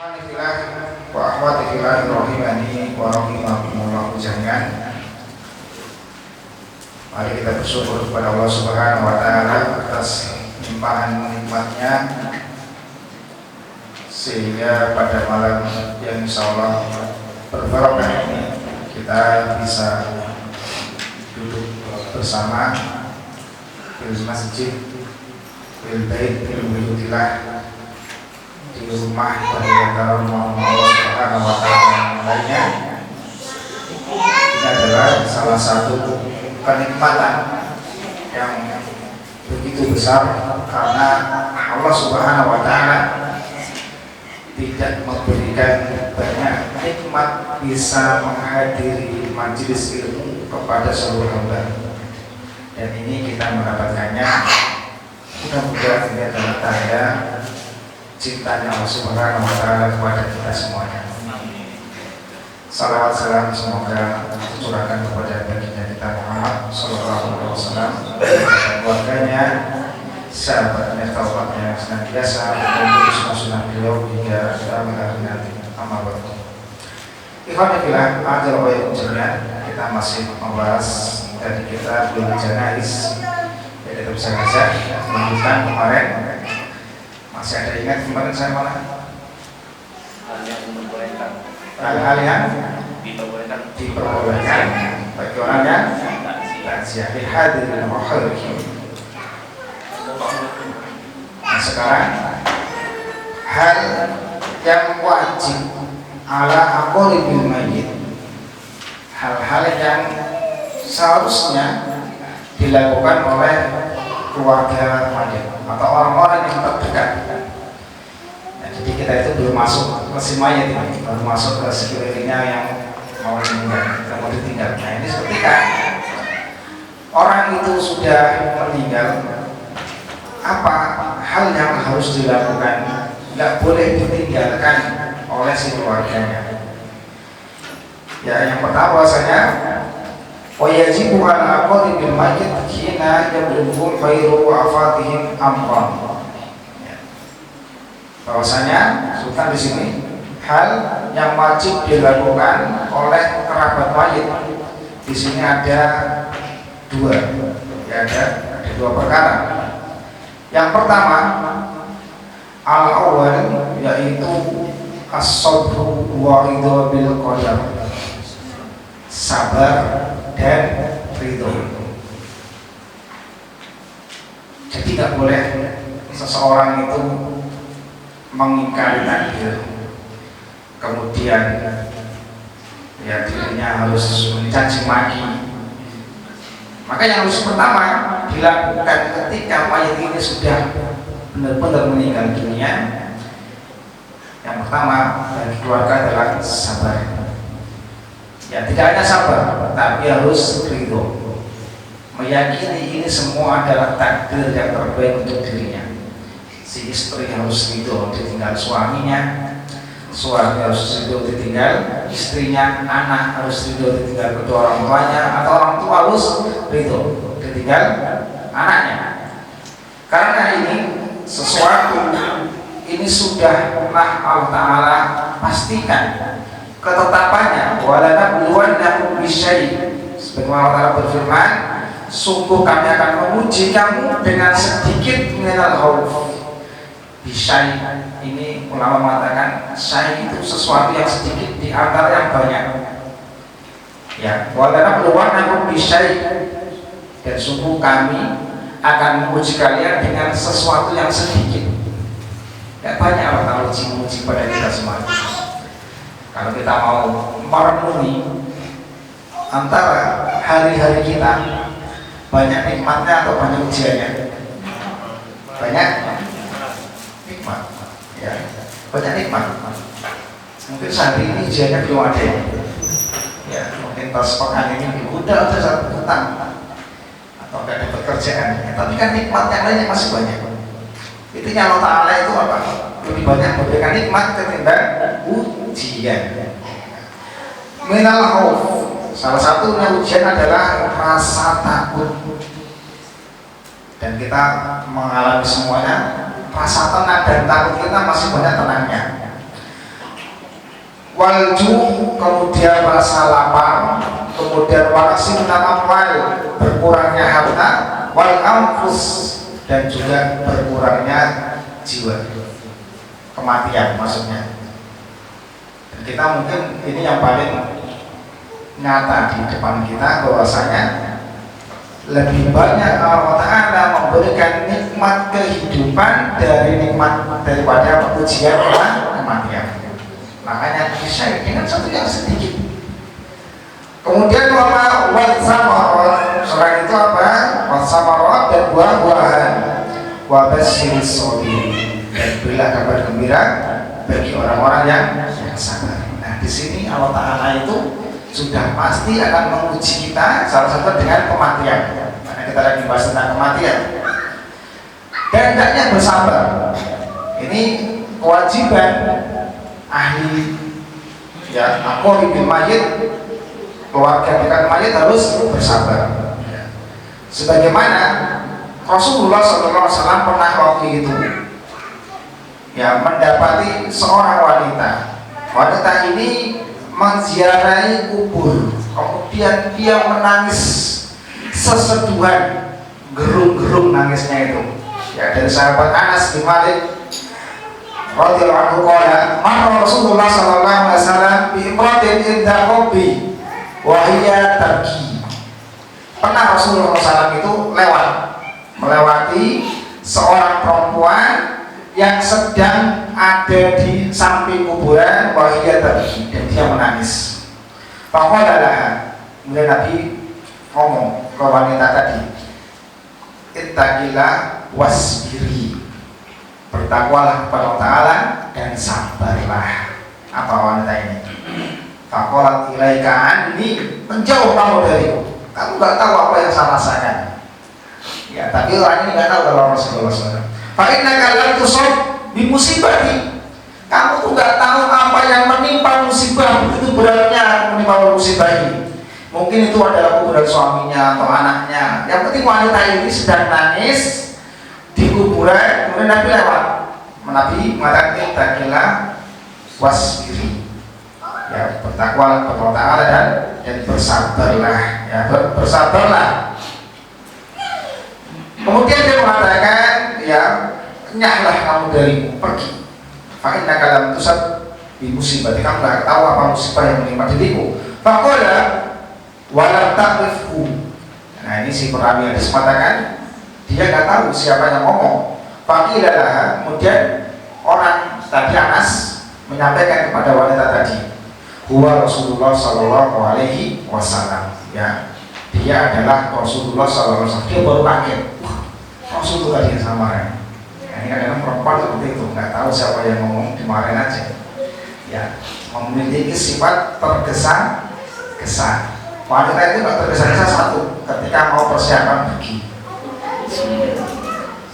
Alhamdulillah wa akhwatillah rahimani wa rahimakumullah jami'an. Mari kita bersyukur kepada Allah Subhanahu wa taala atas limpahan nikmatnya, sehingga pada malam yang insyaallah berbarokah ini kita bisa duduk bersama di masjid, di bait, di buyutillah, di rumah bagi antara rumah Allah Subhanahu wa taala yang lainnya. Ini adalah salah satu kenikmatan yang begitu besar, karena Allah Subhanahu wa taala tidak memberikan banyak nikmat bisa menghadiri majelis ilmu kepada seluruh hamba, dan ini kita mendapatkannya. Mudah-mudahan ini adalah tanda cintanya Allah Subhanahu wa taala kepada kita semuanya. Salawat salam semoga tercurahkan kepada baginda kita Muhammad sallallahu alaihi wasallam, dan keluarganya, sahabatnya, taubatnya senantiasa mengikuti sunnah beliau hingga akhir nanti. Amma ba'du. Ikhwan fillah, azza wa jalla, kita masih membahas dari kitab Janaiz. Jadi tetap saja melanjutkan kemarin. Masih ada ingat kemarin saya mana? Hal-hal yang diperbolehkan bagi orang yang takziah hadirin wa hadirin. Nah, sekarang hal yang wajib ala aqaribil mayyit, hal-hal yang seharusnya dilakukan oleh keluarga mayit atau orang-orang yang terdekat. Nah, jadi kita itu belum masuk ke si mayit, baru masuk ke sekelilingnya yang mau meninggal, mau ditinggal. Nah, ini ketika orang itu sudah meninggal, apa hal yang harus dilakukan? Tidak boleh ditinggalkan oleh si keluarganya. Ya, yang pertama bahasanya wajibu ala aqaribil mayyit hina yablughu khairu wafatihim amran. Bahwasanya sultan di sini hal yang wajib dilakukan oleh kerabat mayit. Di sini ada dua, ya, ada dua perkara. Yang pertama al-awwal, yaitu as-sabru wa ridha bil qadar, sabar dan ridho. Jadi tidak boleh seseorang itu mengingkari takdir, kemudian ya dirinya harus mencaci maki. Maka yang harus pertama dilakukan ketika mayat ini sudah benar-benar meninggal dunia, yang pertama bagi keluarga adalah sabar. Ya, tidak hanya sabar, tapi harus ridho, meyakini ini semua adalah takdir yang terbaik untuk dirinya. Si istri harus ridho ditinggal suaminya, suami harus ridho ditinggal istrinya, anak harus ridho ditinggal kedua orang tuanya, atau orang tua harus ridho ditinggal anaknya. Karena ini sesuatu ini sudah Allah Ta'ala pastikan ketetapannya. Wala nabluwannakum bisyai', sebagaimana Allah Ta'ala berfirman, sungguh kami akan menguji kamu dengan sedikit minal khauf. Bisyai' ini ulama mengatakan syai' itu sesuatu yang sedikit di antara yang banyak. Ya, wala nabluwannakum bisyai', dan sungguh kami akan menguji kalian dengan sesuatu yang sedikit. Tidak banyak Allah Ta'ala uji pada kita semua. Kalau kita mau merenungi antara hari-hari kita, banyak nikmatnya atau banyak ujiannya? Banyak nikmat, ya, banyak nikmat. Mungkin saat ini ujiannya belum ada, ya, mungkin pas pekan ini udah ada satu hutang atau nggak ada pekerjaan, ya, tapi kan nikmat yang lainnya masih banyak. Intinya Allah Ta'ala itu apa? Lebih banyak memberikan nikmat ketimbang ujian. Minal khauf, salah satunya ujian adalah rasa takut. Dan kita mengalami semuanya, rasa tenang dan takut kita masih banyak tenangnya. walju, kemudian rasa lapar, kemudian warasin amwal, berkurangnya harta, wal anfus, dan juga berkurangnya jiwa, kematian maksudnya. Dan kita mungkin ini yang paling nyata di depan kita, bahwasanya lebih banyak Allah Ta'ala memberikan nikmat kehidupan dari nikmat daripada ujian kematian. Makanya bisa dengan satu yang sedikit. Kemudian wasamarot, selain itu apa? Wasamarot dan buah-buahan. Wabasyiris shabirin, dan berilah kabar gembira bagi orang-orang yang sabar. Nah, di sini Allah Ta'ala itu sudah pasti akan menguji kita, salah satu dengan kematian. Karena kita lagi bahas tentang kematian. Dan hendaknya bersabar. Ini kewajiban ahli ya, aku bil mayit, keluarga dekat mayit harus bersabar. Sebagaimana Rasulullah SAW pernah waktu itu ya mendapati seorang wanita. Wanita ini menziarahi kubur, kemudian dia menangis seseduhan, gerung-gerung nangisnya itu. Ya, dari sahabat Anas bin Malik radhiyallahu anhu qala marra Rasulullah sallallahu alaihi wasallam bi imratin inda qabbi wa hiya tarki. Pernah Rasulullah SAW itu melewati seorang perempuan yang sedang ada di samping kuburan, wa hiya tarki, dan dia menangis. Faqala laha, kemudian Nabi ngomong ke wanita tadi, ittaqillah wasbiri, bertakwalah kepada Allah Ta'ala dan sabarlah. Apa wanita ini? Faqalat ilaika anni, menjauh kamu dariku, kamu gak tahu apa yang saya rasakan. Ya, tapi orang ini gak tahu kalau Rasulullah SAW. Fa innaka lam tusab bi musibati, kamu tuh gak tahu apa yang menimpa musibah, begitu beratnya menimpa musibah ini. Mungkin itu adalah kuburan suaminya atau anaknya. Yang penting wanita ini sedang nangis di kuburan, kemudian Nabi lewat. Nabi mengatakan ittaqillah wasbiri, ya, bertakwalah kepada Allah Ta'ala dan bersabarlah, ya, bersabarlah. Kemudian dia mengatakan, ya, nyahlah kamu dariku, pergi. Fa innaka lam tusab bi musibati, kamu gak tahu apa musibah yang menimpa diriku. Faqala wala taqifhu. Nah, ini si perawi hadis mengatakan dia gak tahu siapa yang ngomong. Faqilalah, kemudian orang tadi Anas menyampaikan kepada wanita tadi, huwa Rasulullah sallallahu alaihi wasallam, ya, dia adalah Rasulullah sallallahu alaihi wasallam. Dia baru kaget, wah, Rasulullah yang sama ya. Ini kadang-kadang perempuan seperti itu, nggak tahu siapa yang ngomong, dimarahin aja. Ya, memiliki sifat tergesa-gesa. Wanita itu nggak tergesa-gesa satu, ketika mau persiapan pergi.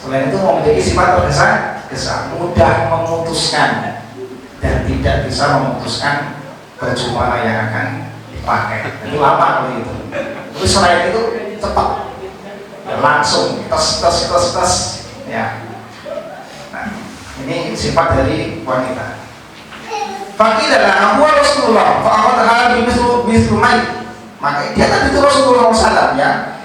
Selain itu memiliki sifat tergesa-gesa, mudah memutuskan dan tidak bisa memutuskan baju mana yang akan dipakai. Itu lama kalau itu. Tapi selain itu cepat, ya, langsung tes, ya. Nah, ini sifat dari wanita. Fakidalah aku Rasulullah, fa'akhadha mislu mayt. Maka dia tadi itu Rasulullah SAW, ya.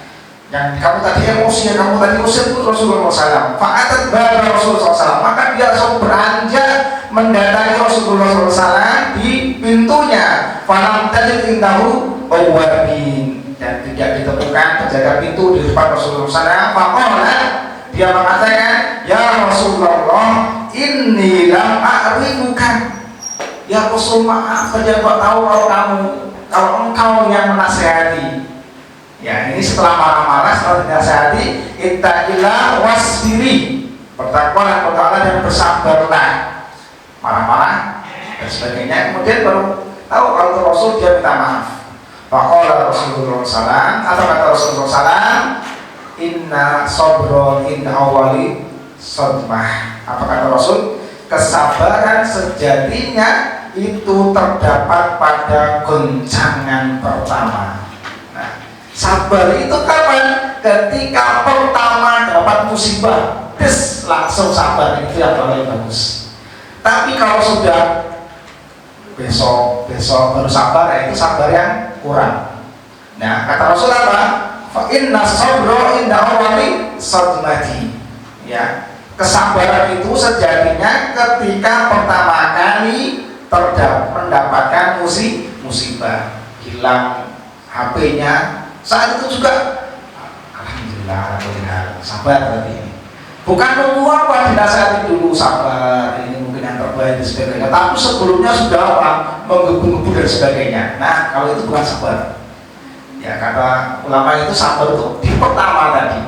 Yang kamu tadi emosi, yang kamu tadi usir itu Rasulullah SAW. Fa'atat baba Rasulullah SAW. Maka dia langsung beranjak mendatangi Rasulullah SAW di pintunya. Falam tajid indahu bawabin, dan tidak ditemukan penjaga pintu di depan Rasulullah SAW. Faqala, dia mengatakan, ya Rasulullah, inni lam a'rifuka. Ya Rasul, maaf saja kok tahu kalau engkau yang menasehati. Ya, ini setelah marah-marah, setelah dinasehati, ittaqillah wasbiri, bertakwalah kepada Allah dan bersabarlah. Marah-marah dan sebagainya, kemudian baru tahu kalau itu Rasul, dia minta maaf. Faqala Rasulullah SAW, atau kata Rasulullah SAW, inna sabra inna awali sadmah. Apa kata Rasul? Kesabaran sejatinya itu terdapat pada goncangan pertama. Nah, sabar itu kapan? Ketika pertama dapat musibah, langsung sabar, itu yang paling bagus. Tapi kalau sudah besok baru sabar, ya itu sabar yang kurang. Nah, kata Rasul apa? Fa inna sabra inda awali sadmati. Ya, kesabaran itu sejatinya ketika pertama kali mendapatkan musibah, hilang HP-nya, saat itu juga alhamdulillah sabar tadi. Bukan nunggu apa dinasihati dulu sabar, ini mungkin yang terbaik dan sebagainya, tapi sebelumnya sudah apa menggebu-gebu dan sebagainya. Nah, kalau itu bukan sabar. Ya, kata ulama itu sabar itu di pertama tadi.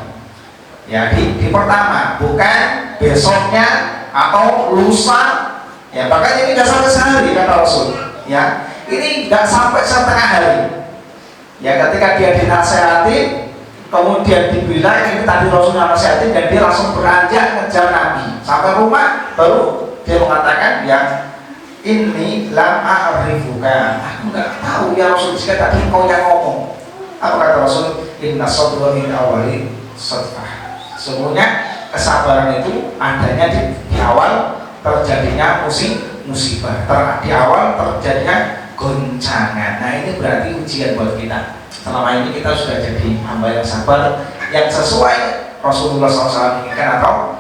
Ya, di pertama, bukan besoknya atau lusa. Ya, bahkan ini nggak sampai sehari kata Rasul. Ya, ini nggak sampai setengah hari. Ya, ketika dia dinasehati, kemudian dibilang ini tadi Rasul nasihatin dan dia langsung beranjak ngejar Nabi sampai rumah, baru dia mengatakan, ya ini lam a'rifuka, aku nggak tahu ya Rasul, jika tadi kau yang ngomong. Apa kata Rasul? Inna sabra min awali sadfah. Semuanya kesabaran itu adanya di awal terjadinya musibah, di awal terjadinya goncangan. Nah, ini berarti ujian buat kita. Selama ini kita sudah jadi hamba yang sabar, yang sesuai Rasulullah SAW inginkan atau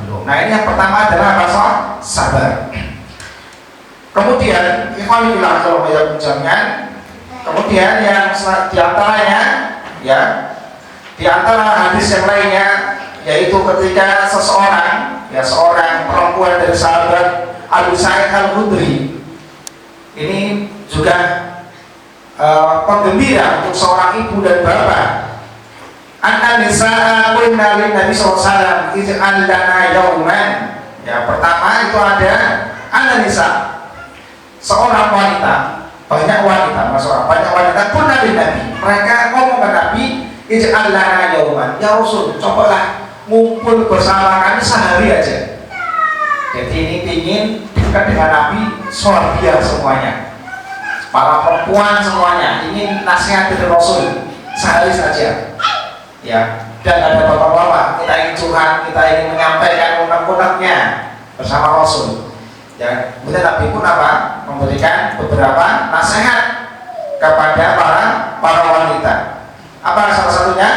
belum. Nah, ini yang pertama adalah rasa sabar. Kemudian ikhwan fillah kalau banyak ujiannya. Kemudian yang diantaranya, ya, diantara hadis yang lainnya, yaitu ketika seorang perempuan dari sahabat Abu Sa'id Al-Khudri, ini juga penggembira untuk seorang ibu dan bapak. Anna nisa'a qulna lin Nabi sallallahu alaihi wasallam ij'al lana yauman. Ya, pertama itu ada anna nisa, seorang wanita, banyak wanita pun Nabi, mereka ngomong ke Nabi, ij'al lana yauman, ya Rasul, cobalah ngumpul bersama kami sehari aja. Jadi ini ingin dekat dengan Nabi, sorbiah semuanya, para perempuan semuanya ingin nasihat dari Rasul sehari saja. Ya, dan ada bapak-bapak, kita ingin curhat, kita ingin menyampaikan unek-uneknya bersama Rasul. Ya, kemudian Nabi pun apa? Memberikan beberapa nasihat kepada para wanita. Apa salah satunya?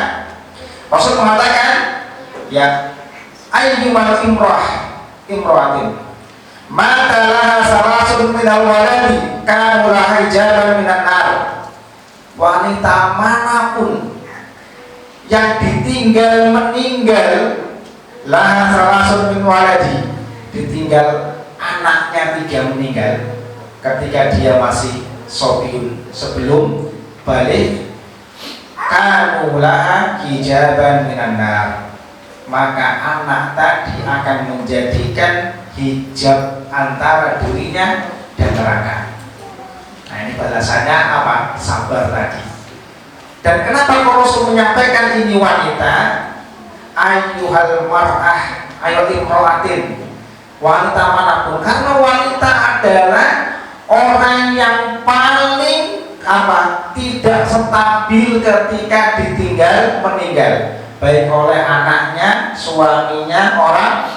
Rasul mengatakan, ya, ayyumal imro'atin mata laha salasun minal waladi kanu laha hijaban minan nar. Wanita manapun yang ditinggal meninggal, laha salasun min waladi, ditinggal anaknya 3 meninggal ketika dia masih sobiun sebelum balik, kanu laha hijaban minan nar, maka anak tadi akan menjadikan hijab antara dirinya dan neraka. Nah, ini balasannya apa? Sabar tadi. Dan kenapa Rasul menyampaikan ini wanita? Ayyuhal mar'ah, ayyuhal imro'atin, wanita manapun, karena wanita adalah orang yang paling tidak stabil ketika ditinggal meninggal, baik oleh anaknya, suaminya, orang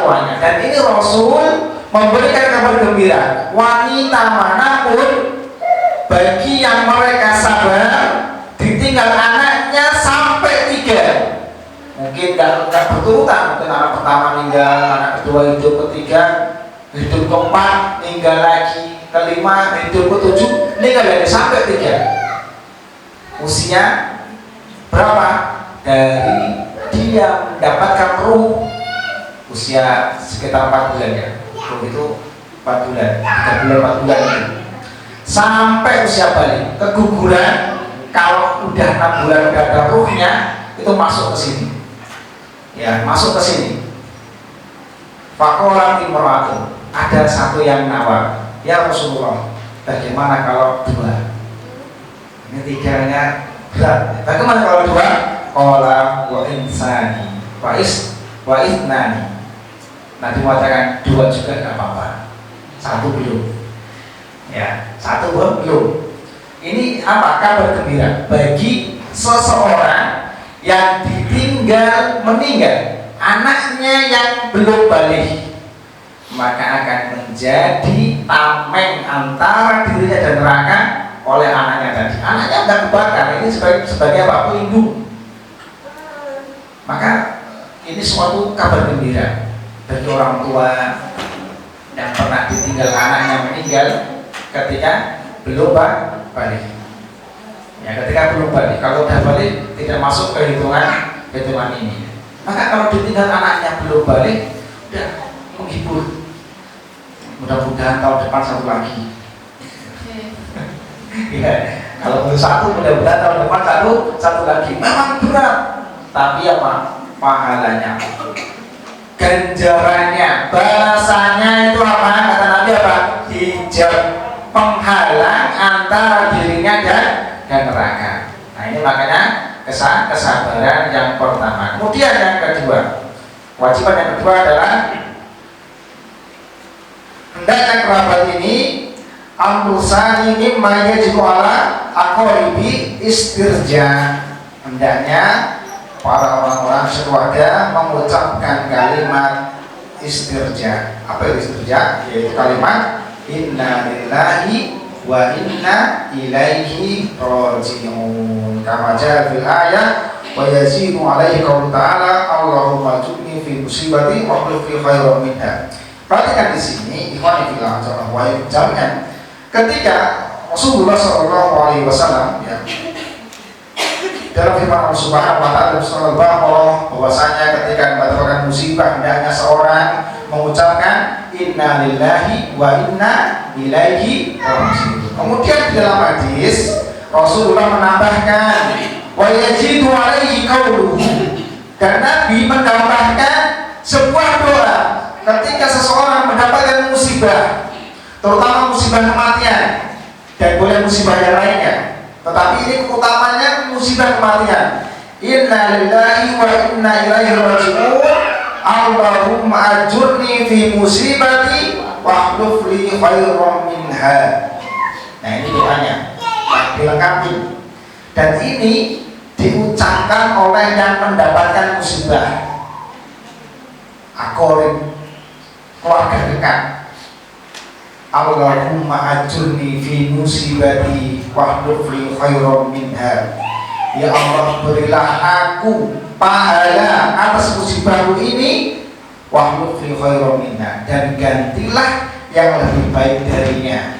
tuanya. Dan ini Rasul memberikan kabar gembira, wanita manapun bagi yang mereka sabar ditinggal anaknya sampai 3, mungkin nggak berturutan, mungkin anak pertama meninggal, anak kedua hidup, ketiga hidup, keempat meninggal lagi, kelima hidup, ketujuh meninggal lagi, sampai 3. Usia berapa? Dari dia mendapatkan ruh usia sekitar 4 bulan, ya. Ruh itu 4 bulan, 3 bulan, 4 bulan itu. Sampai usia balik, keguguran, kalau udah 6 bulan udah ada ruhnya, itu masuk ke sini. Ya, masuk ke sini. Fakolat imro'atun, ada satu yang nawar, ya Rasulullah, bagaimana kalau 2? Ini 3-nya berat. Bagaimana kalau 2? Qala wa insani wa isnani. Nabi mengatakan 2 juga nggak apa-apa, 1 belum. Ya, 1 belum. Ini apa? Kabar gembira bagi seseorang yang ditinggal meninggal, anaknya yang belum balik. maka akan menjadi tameng antara dirinya dan neraka oleh anaknya tadi. Anaknya akan kebakar, ini sebagai apa? Pelindung. Maka ini suatu kabar gembira bagi orang tua yang pernah ditinggal anaknya meninggal ketika belum balik. Ya, ketika belum balik, kalau udah balik tidak masuk ke hitungan ini. Maka kalau ditinggal anaknya belum balik, udah menghibur. Mudah-mudahan tahun depan satu lagi. Ya, kalau untuk satu, mudah-mudahan tahun depan satu lagi. Memang berat, tapi apa? Pahalanya, ganjarannya, balasannya itu apa? Kata Nabi apa? Hijab, penghalang antara dirinya dan neraka. Nah, ini makanya kesabaran yang pertama. Kemudian yang kedua, kewajiban yang kedua adalah hendaknya kerabat ini amrusani mimma yajibu ala aqaribi istirja. Hendaknya para orang-orang sekeluarga mengucapkan kalimat istirja. Apa itu istirja? Yaitu kalimat inna lillahi wa inna ilaihi raji'un. Kama jaa fil ayat wa yazidu alaihi qaulu ta'ala Allahumma jurni fi musibati wa qul fi khairan minha. Perhatikan di sini ikhwan fillah wa jami'an, ketika Rasulullah sallallahu alaihi wasallam ya, dalam firman Allah Subhanahu wa taala surah Al-Baqarah bahwasanya ketika mendapatkan musibah hendaknya seorang mengucapkan inna lillahi wa inna ilaihi raji'un. Kemudian di dalam hadis Rasulullah menambahkan wa yajidu alaihi qauluhu, dan Nabi menambahkan sebuah doa ketika seseorang mendapatkan musibah, terutama musibah kematian dan boleh musibah yang lainnya. Tetapi ini utamanya musibah kematian. Inna lillahi wa inna ilaihi raji'un. Allahumma ajurni fi musibati wa hluf li khairan minha. Nah, ini doanya dilengkapi. Dan ini diucapkan oleh yang mendapatkan musibah. Akorib, keluarga dekat. Allahumma ajurni fi musibati wahduf li khairan minha. Ya Allah, berilah aku pahala atas musibahku ini, wahduf li khairan minha, dan gantilah yang lebih baik darinya.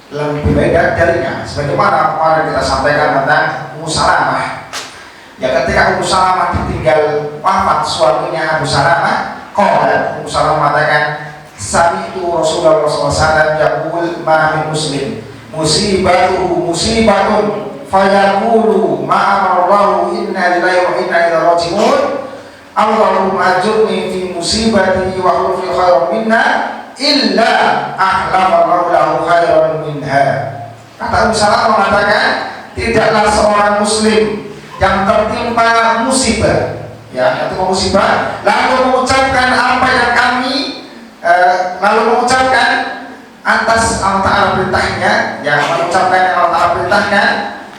Lebih baik darinya. Sebagaimana kemarin kita sampaikan tentang Ummu Salamah. Ya, ketika Ummu Salamah ditinggal wafat suaminya Abu Salamah, Ummu Salamah mengatakan, sami'tu Rasulullah SAW yaqul ma min muslim musibatuhu musibatun fayaqulu ma amarallahu inna lillahi wa inna ilaihi raji'un Allahumma ajurni fi musibati wa hluf li khairan minha illa ahlafallahu lahu khairan minha. Kata Ummu Salamah mengatakan, tidaklah seorang muslim yang tertimpa musibah, ya, itu musibah, lalu mengucapkan apa yang kami lalu mengucapkan atas Allah Ta'ala perintahnya, yang mengucapkan Allah Ta'ala perintahnya,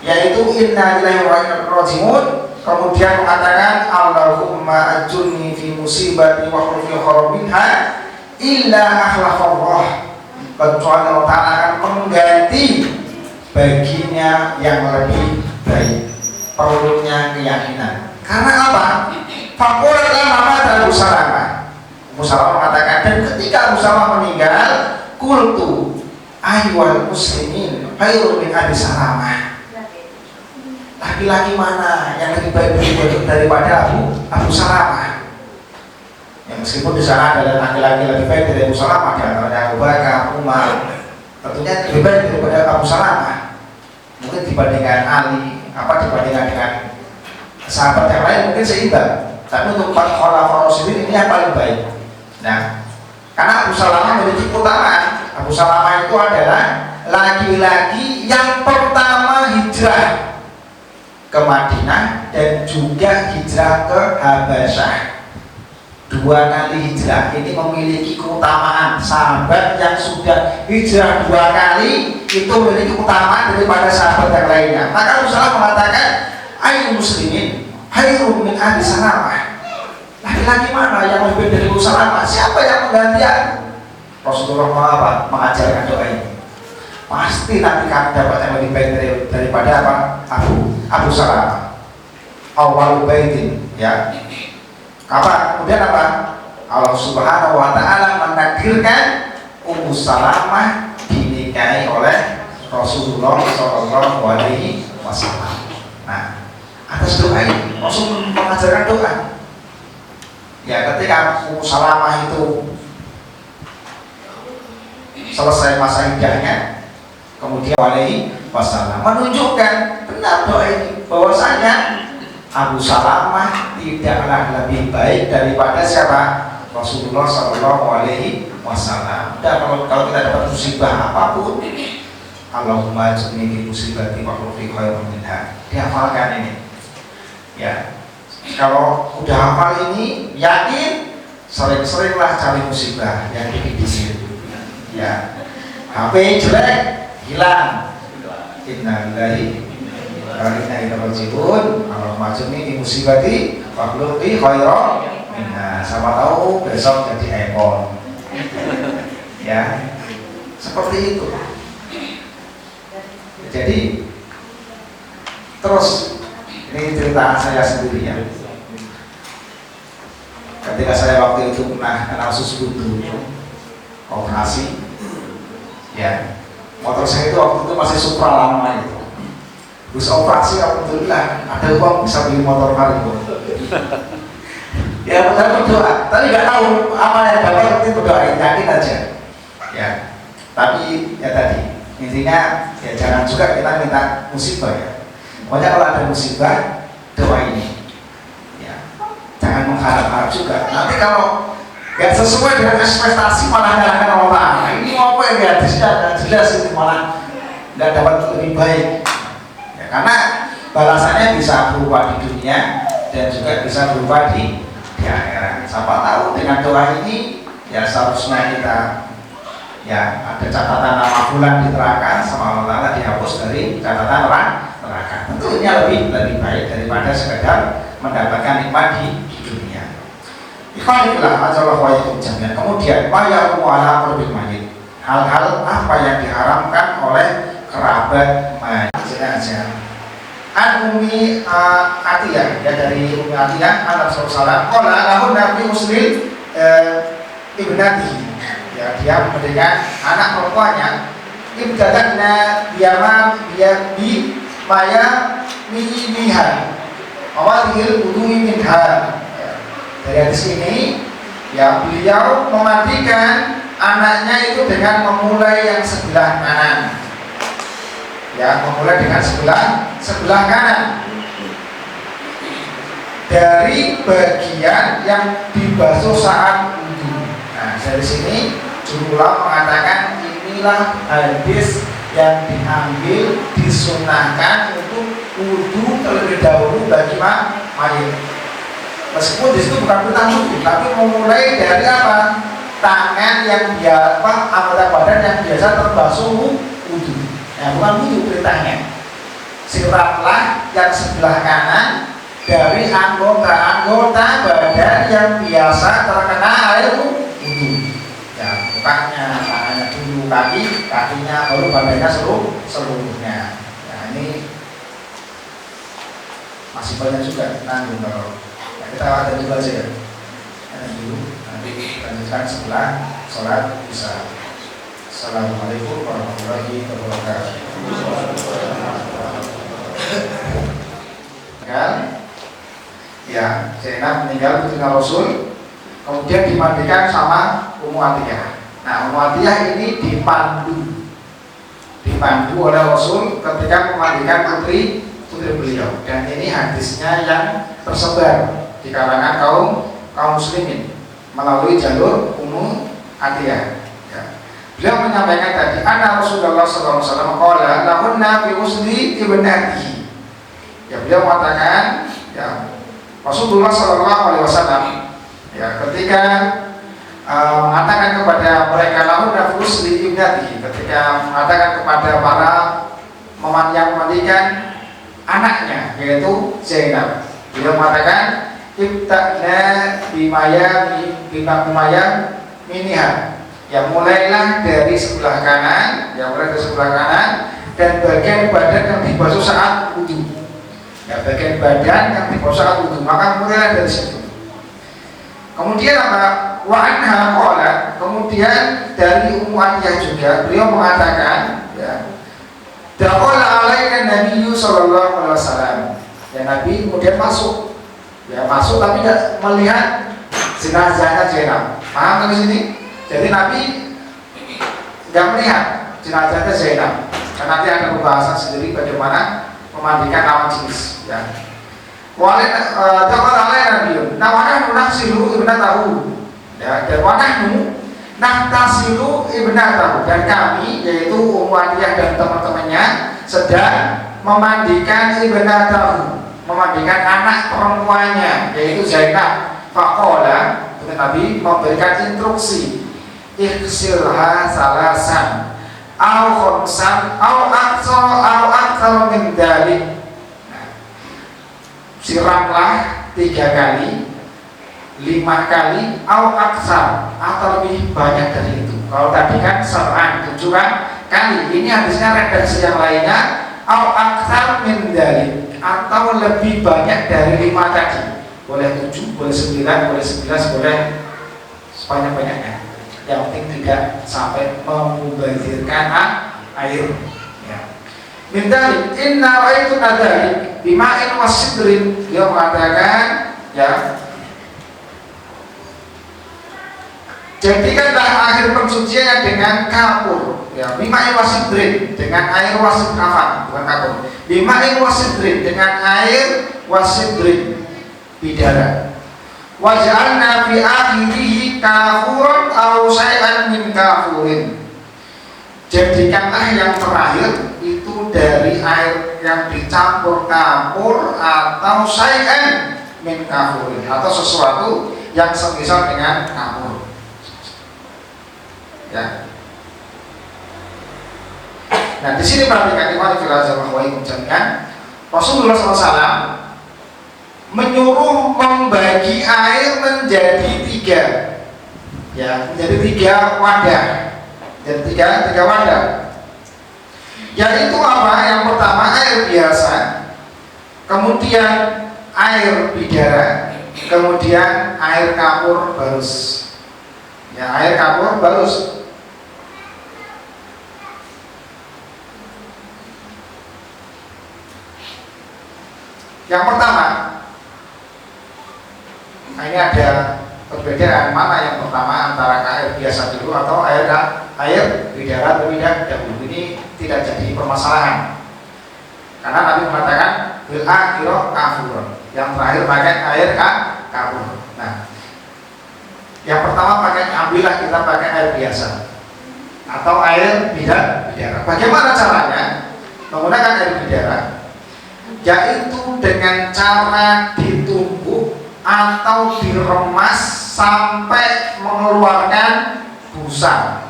yaitu inna lillahi wa inna ilaihi raji'un, kemudian mengatakan Allahumma ajurni fi musibati wa hluf li khairan minha illa akhlafallah, kecuali Allah Ta'ala akan mengganti baginya yang lebih baik. Perlunya keyakinan. Karena apa? Fakulat lama Abu Salamah. Abu Salamah mengatakan, dan ketika Abu Salamah meninggal, kultu ayyuhal muslimin khairun min Abi Salamah. Laki-laki mana yang lebih baik daripada Abu Salamah? Ya, meskipun di sana ada laki-laki lebih baik dari Abu Salamah, di antaranya Abu Bakar, Umar, tentunya lebih baik daripada Abu Salamah. Mungkin dibandingkan Ali, dibandingkan dengan sahabat yang lain mungkin seimbang, tapi untuk khulafaur rasyidin ini yang paling baik. Nah, karena Abu Salamah memiliki keutamaan. Abu Salamah itu adalah laki-laki yang pertama hijrah ke Madinah dan juga hijrah ke Habasyah. 2 kali hijrah, ini memiliki keutamaan. Sahabat yang sudah hijrah 2 kali itu memiliki keutamaan daripada sahabat yang lainnya. Maka Rasulullah mengatakan, ayyul muslimin khairun min Abi Salamah. laki-laki mana yang lebih dari Ummu Salamah? Siapa yang mengganti aku? Rasulullah mengajarkan doa ini. Pasti nanti kamu dapat yang lebih baik daripada apa? Abu Salamah. Awal baitin, ya. Kemudian apa? Allah Subhanahu wa taala menakdirkan Ummu Salamah dinikahi oleh Rasulullah Shallallahu alaihi wasallam. Nah, atas doa ini Rasul mengajarkan doa. Ya, ketika Ummu Salamah itu selesai masa iddahnya, kemudian alaihi wasallam menunjukkan benar doa ini bahwasanya Abu Salamah tidaklah lebih baik daripada siapa? Rasulullah Shallallahu alaihi wasallam. Dan kalau kita dapat musibah apapun, Allahumma ajurni fi musibati wa khulfi khairan minha. Dihafalkan ini. Ya. Kalau udah hafal ini, yakin sering-seringlah cari musibah yang dikit-dikit. Ya. HP jelek, hilang. Innalillahi wa inna ilaihi raji'un. Allahumma ajurni fi musibati wa khulfi khairan. Nah, siapa tahu besok jadi iPhone. Ya, seperti itu. Jadi terus ini cerita saya sendiri ya. Ketika saya waktu itu kena usus buntu, operasi, ya, motor saya itu waktu itu masih Supra lama itu. Terus operasi, alhamdulillah ada uang bisa beli motor Vario. Ya benar berdoa, tapi nggak tahu apa yang dapat, itu berdoa, yakin aja. Ya, tapi ya tadi intinya ya jangan juga kita minta musibah ya. Pokoknya kalau ada musibah, doa ini. Ya, jangan mengharap-harap juga. Nanti kalau nggak sesuai dengan ekspektasi malah nyalahkan orang. Nah, ini apa yang nggak jelas ini malah nggak dapat lebih baik. Ya, karena balasannya bisa berupa di dunia dan juga bisa berupa di akhirat. Siapa tahu dengan doa ini ya seharusnya kita ya ada catatan nama bulan di neraka sama Allah dihapus dari catatan neraka. Tentunya lebih baik daripada sekedar mendapatkan nikmat di dunia. Ikhwanillah ajallahu wa yakum jami'an. Kemudian maya ala qurbil mayit. Hal-hal apa yang diharamkan oleh kerabat mayit. An Umi Atiyah, ya dari Umi Atiyah anak Rasulullah qala lahun nabi muslim ibnatihi, ya dia memberikan anak perempuannya ibtadakna dia bi maya miha awadil udui minha. Dari hadis ini ya beliau memandikan anaknya itu dengan memulai yang sebelah kanan, ya memulai dengan sebelah kanan dari bagian yang dibasuh saat wudhu. Nah dari sini jumlah mengatakan inilah hadis yang diambil disunahkan untuk wudhu terlebih dahulu bagi mayit. Meskipun disitu bukan perintah wudhu, tapi memulai dari apa? Tangan yang anggota badan yang biasa terbasuh wudhu. Ya, bukan wudhu perintahnya. Siratlah yang sebelah kanan dari anggota badan yang biasa terkena air wudhu. Ya, bukannya tangannya dulu kakinya baru badannya seluruhnya. Ya, ini masih banyak juga nanggung kalau ya, kita ada dulu aja ya. Dulu nanti lanjutkan setelah sholat bisa. Assalamualaikum warahmatullahi wabarakatuh. Ya, Zainab meninggal putrinya Rasul, kemudian dimandikan sama Ummu Atiyah. Nah, Ummu Atiyah ini dipandu oleh Rasul ketika memandikan putri beliau. Dan ini hadisnya yang tersebar di kalangan kaum muslimin melalui jalur Ummu Atiyah. Beliau menyampaikan tadi, anna Rasulullah SAW qala lahunna fi usli ibnatihi. Ya, beliau mengatakan, ya, Rasulullah SAW ya ketika mengatakan kepada mereka lahunna fi usli ibnatihi, ketika mengatakan kepada para yang memandikan anaknya yaitu Zainab, beliau mengatakan ibta'na bimaya miniha. Ya mulailah dari sebelah kanan, dan bagian badan yang dibasuh saat wudu. Ya bagian badan yang dibasuh saat wudu, maka mulailah dari situ. Kemudian apa? Wa anha qalat, kemudian dari Ummu Atiyah juga beliau mengatakan, ya, dakhala alaina Nabi sallallahu alaihi wasallam. Ya Nabi kemudian masuk. Ya masuk tapi tidak melihat jenazahnya Zainab. Paham di sini? Jadi Nabi tidak melihat jenazahnya Zainab. Karena nanti ada pembahasan sendiri bagaimana memandikan lawan jenis. Ya. Dakhala alaina Nabi. Nawanah nunasilu ibnatahu. Ya, dan wanahnu nahtasilu ibnatahu, dan kami yaitu Ummu Atiyah dan teman-temannya sedang memandikan ibnatahu, memandikan anak perempuannya yaitu Zainab. Faqala, Nabi memberikan instruksi, ighsilha salasan au khamsan au aktsar min dzalik. Siramlah 3 kali, 5 kali, au aksar, atau lebih banyak dari itu. Kalau tadi kan 7 kali, ini hadisnya redaksi yang lainnya, au aksar min dzalik, atau lebih banyak dari 5 tadi. Boleh 7, boleh 9, boleh 11, boleh sebanyak-banyaknya. Yang penting tidak sampai memubazirkan air. Ya. Min dzalik, inna ra'aitu dzalik bima'in wasidrin. Dia mengatakan, ya, jadikanlah akhir pensuciannya dengan kapur, ya, bima'in wasidrin, dengan air wasid kafan, bukan kapur. Bima'in wasidrin, dengan air wasidrin, bidara. Waj'alna fi akhirihi kafuran aw syai'an min kafurin. Jadikanlah yang terakhir itu dari air yang dicampur kapur atau syai'an min kafurin, atau sesuatu yang semisal dengan kapur. Ya. Nah di sini perhatikan Rasulullah SAW menyuruh membagi air menjadi 3, ya, menjadi 3 wadah, jadi tiga wadah. Yaitu apa? Yang pertama air biasa, kemudian air bidara, kemudian air kapur barus. Ya, air kapur barus. Yang pertama, nah ini ada perbedaan mana yang pertama antara air biasa dulu atau air bidara terlebih dahulu. Ini tidak jadi permasalahan, karena Nabi mengatakan bil akhirah kafur, yang terakhir pakai air kapur. Nah, yang pertama ambillah kita pakai air biasa atau air bidara. Bagaimana caranya menggunakan air bidara? Yaitu dengan cara ditumbuk atau diremas sampai mengeluarkan busa.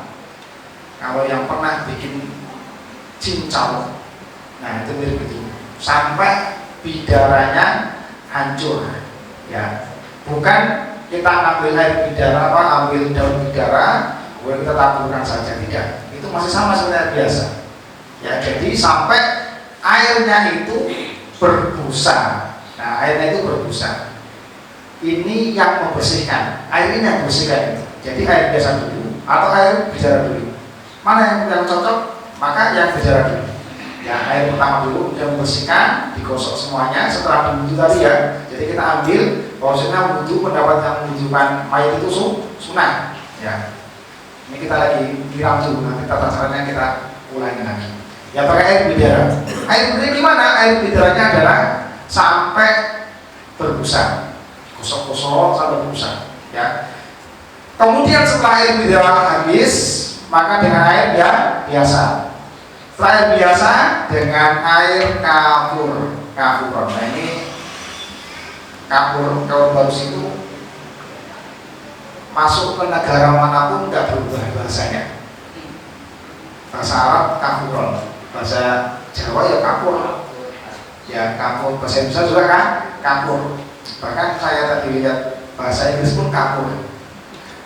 Kalau yang pernah bikin cincau, nah itu mirip itu, sampai bidaranya hancur. Ya, bukan kita ambil air bidara, ambil daun bidara, kemudian kita taburkan saja, tidak. Itu masih sama seperti air biasa. Ya, jadi sampai airnya itu berbusa. Nah, airnya itu berbusa. Ini yang membersihkan. Air ini yang membersihkan itu. Jadi air biasa dulu atau air bidara dulu. Mana yang cocok? Maka yang bidara dulu. Ya, air pertama dulu yang membersihkan, digosok semuanya setelah diwudu tadi ya. Jadi kita ambil, maksudnya wudu, pendapat yang membutuhkan mayat itu sunnah. Ya. Ini kita lagi nyiram dulu, nanti tata caranya kita ulangi lagi. Ya pakai air bidara. Air bidara gimana? Air bidaranya adalah sampai berbusa, gosok-gosok sampai berbusa. Ya. Kemudian setelah air bidara habis, maka dengan air biasa. Setelah air biasa dengan air kapur. Nah ini kapur barus itu masuk ke negara manapun nggak berubah bahasanya. Bahasa Arab kapur, bahasa Jawa ya kapur, ya kapur, bahasa Indonesia juga kan kapur. Bahkan saya tadi lihat bahasa Inggris pun kapur.